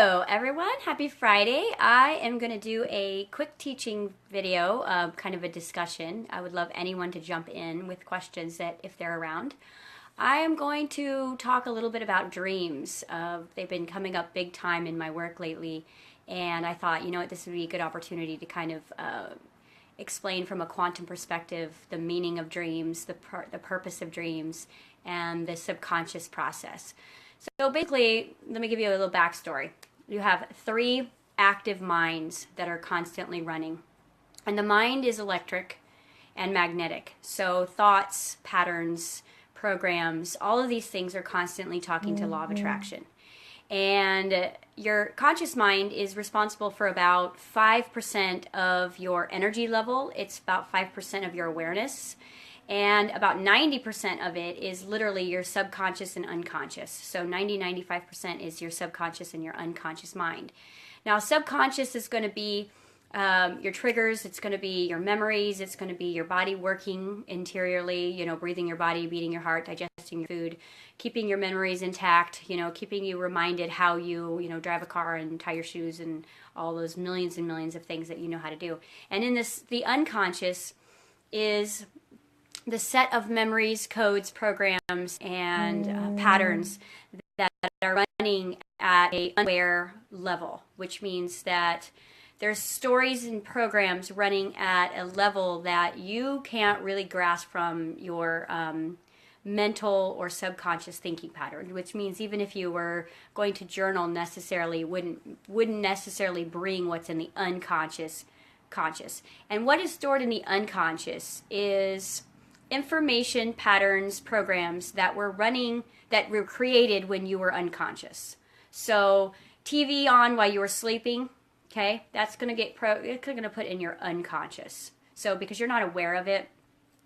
Hello everyone, happy Friday. I am going to do a quick teaching video, kind of a discussion. I would love anyone to jump in with questions that if they're around. I am going to talk a little bit about dreams. They've been coming up big time in my work lately, and I thought, you know what, this would be a good opportunity to kind of explain from a quantum perspective the meaning of dreams, the purpose of dreams, and the subconscious process. So basically, let me give you a little backstory. You have 3 active minds that are constantly running. And the mind is electric and magnetic. So thoughts, patterns, programs, all of these things are constantly talking to law of attraction. And your conscious mind is responsible for about 5% of your energy level. It's about 5% of your awareness. And about 90% of it is literally your subconscious and unconscious. So 95% is your subconscious and your unconscious mind. Now, subconscious is going to be your triggers, it's going to be your memories, it's going to be your body working interiorly, you know, breathing your body, beating your heart, digesting your food, keeping your memories intact, you know, keeping you reminded how you drive a car and tie your shoes and all those millions and millions of things that you know how to do. And in this, the unconscious is the set of memories, codes, programs, and patterns that are running at an unaware level, which means that there's stories and programs running at a level that you can't really grasp from your mental or subconscious thinking pattern, which means even if you were going to journal necessarily wouldn't necessarily bring what's in the unconscious conscious. And what is stored in the unconscious is information, patterns, programs that were running, that were created when you were unconscious. So TV on while you were sleeping, okay, that's going to it's going to put in your unconscious. So because you're not aware of it,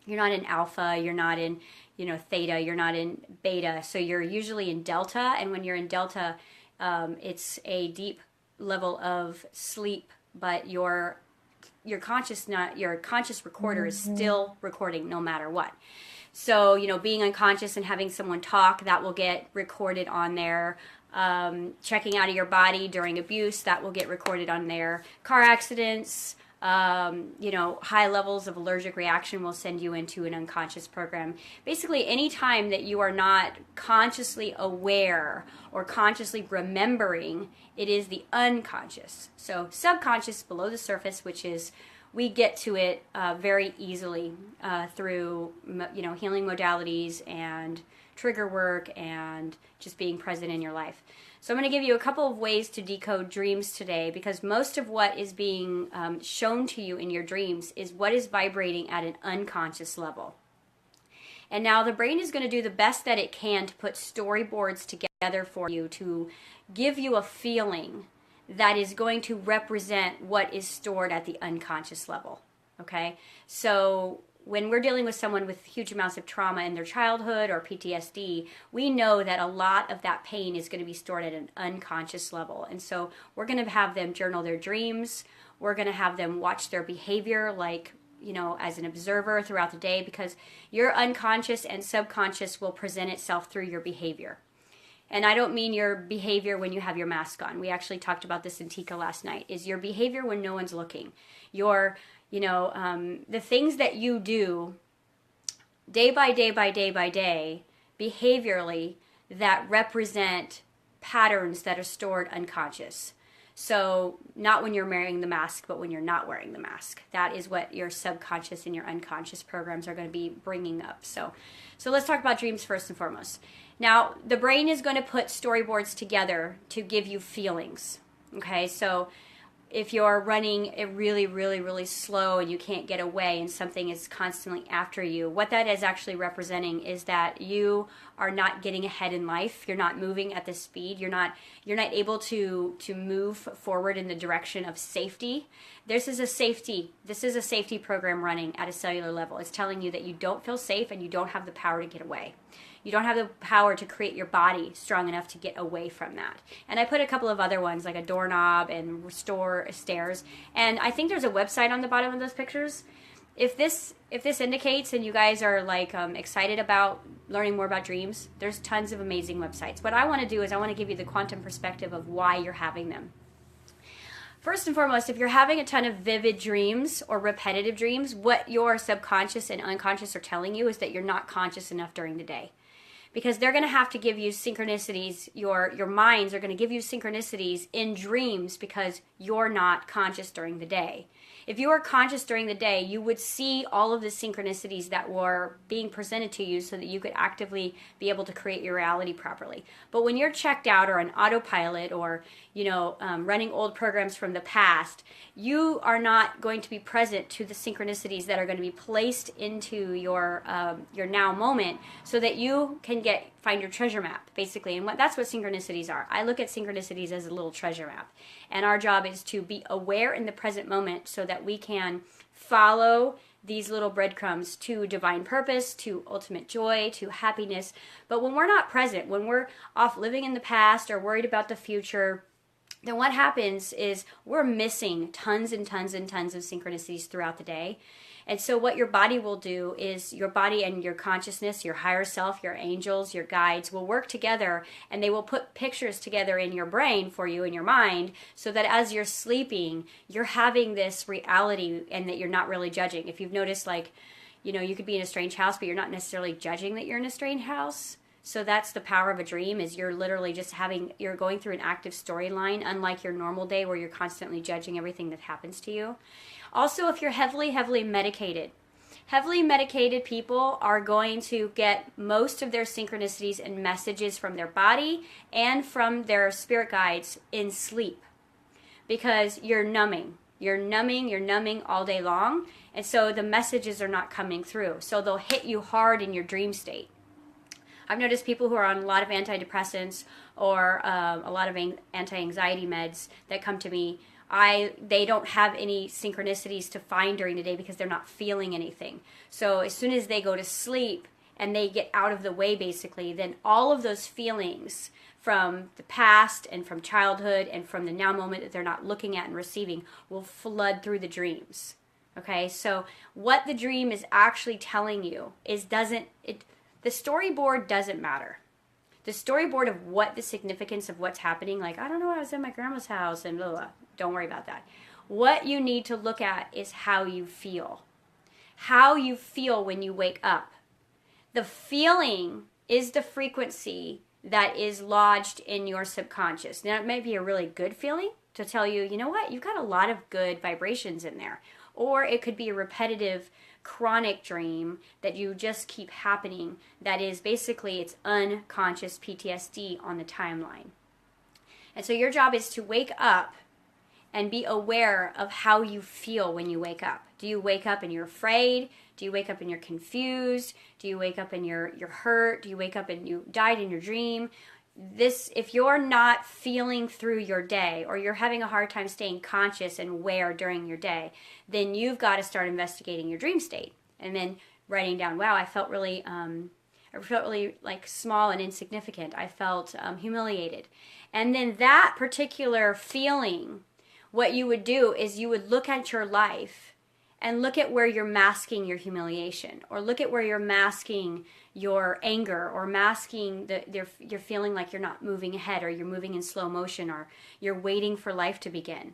you're not in alpha, you're not in, theta, you're not in beta. So you're usually in delta, and when you're in delta, it's a deep level of sleep, but your conscious recorder is still recording no matter what. So, being unconscious and having someone talk, that will get recorded on there. Checking out of your body during abuse, that will get recorded on there. Car accidents, high levels of allergic reaction will send you into an unconscious program. Basically, any time that you are not consciously aware or consciously remembering, it is the unconscious. So subconscious, below the surface, which is, we get to it very easily through, healing modalities and trigger work and just being present in your life. So I'm going to give you a couple of ways to decode dreams today, because most of what is being shown to you in your dreams is what is vibrating at an unconscious level. And now the brain is going to do the best that it can to put storyboards together for you to give you a feeling that is going to represent what is stored at the unconscious level. Okay? So when we're dealing with someone with huge amounts of trauma in their childhood or PTSD, we know that a lot of that pain is going to be stored at an unconscious level. And so we're going to have them journal their dreams. We're going to have them watch their behavior, like, as an observer throughout the day, because your unconscious and subconscious will present itself through your behavior. And I don't mean your behavior when you have your mask on. We actually talked about this in TICA last night, is your behavior when no one's looking. Your the things that you do day by day by day by day, behaviorally, that represent patterns that are stored unconscious. So not when you're wearing the mask, but when you're not wearing the mask. That is what your subconscious and your unconscious programs are going to be bringing up. So let's talk about dreams first and foremost. Now, the brain is going to put storyboards together to give you feelings. Okay, so if you're running it really, really, really slow and you can't get away and something is constantly after you, what that is actually representing is that you are not getting ahead in life. You're not moving at the speed. You're not able to move forward in the direction of safety. This is a safety program running at a cellular level. It's telling you that you don't feel safe and you don't have the power to get away. You don't have the power to create your body strong enough to get away from that. And I put a couple of other ones, like a doorknob and restore stairs. And I think there's a website on the bottom of those pictures. if this indicates and you guys are like excited about learning more about dreams, there's tons of amazing websites. What I want to do is I want to give you the quantum perspective of why you're having them. First and foremost, if you're having a ton of vivid dreams or repetitive dreams, what your subconscious and unconscious are telling you is that you're not conscious enough during the day. Because they're going to have to give you synchronicities, your minds are going to give you synchronicities in dreams because you're not conscious during the day. If you were conscious during the day, you would see all of the synchronicities that were being presented to you so that you could actively be able to create your reality properly. But when you're checked out or on autopilot or, running old programs from the past, you are not going to be present to the synchronicities that are going to be placed into your now moment so that you can find your treasure map, basically. And that's what synchronicities are. I look at synchronicities as a little treasure map. And our job is to be aware in the present moment so that we can follow these little breadcrumbs to divine purpose, to ultimate joy, to happiness. But when we're not present, when we're off living in the past or worried about the future, then what happens is we're missing tons and tons and tons of synchronicities throughout the day. And so what your body will do is your body and your consciousness, your higher self, your angels, your guides will work together, and they will put pictures together in your brain for you in your mind so that as you're sleeping, you're having this reality and that you're not really judging. If you've noticed, you could be in a strange house, but you're not necessarily judging that you're in a strange house. So that's the power of a dream, is you're literally you're going through an active storyline, unlike your normal day where you're constantly judging everything that happens to you. Also, if you're heavily medicated people are going to get most of their synchronicities and messages from their body and from their spirit guides in sleep, because you're numbing all day long, and so the messages are not coming through. So they'll hit you hard in your dream state. I've noticed people who are on a lot of antidepressants or a lot of anti-anxiety meds that come to me, they don't have any synchronicities to find during the day because they're not feeling anything. So as soon as they go to sleep and they get out of the way, basically, then all of those feelings from the past and from childhood and from the now moment that they're not looking at and receiving will flood through the dreams. Okay, so what the dream is actually telling you is the storyboard doesn't matter. The storyboard of what the significance of what's happening, like, I don't know, I was in my grandma's house and blah, blah, blah. Don't worry about that. What you need to look at is how you feel. How you feel when you wake up. The feeling is the frequency that is lodged in your subconscious. Now, it may be a really good feeling to tell you, you know what, you've got a lot of good vibrations in there. Or it could be a repetitive, chronic dream that you just keep happening. That is basically, it's unconscious PTSD on the timeline. And so your job is to wake up and be aware of how you feel when you wake up. Do you wake up and you're afraid? Do you wake up and you're confused? Do you wake up and you're hurt? Do you wake up and you died in your dream? If you're not feeling through your day, or you're having a hard time staying conscious and aware during your day, then you've got to start investigating your dream state and then writing down, wow, I felt really like small and insignificant. I felt humiliated. And then that particular feeling, what you would do is you would look at your life and look at where you're masking your humiliation, or look at where you're masking your anger, or masking you're feeling like you're not moving ahead, or you're moving in slow motion, or you're waiting for life to begin.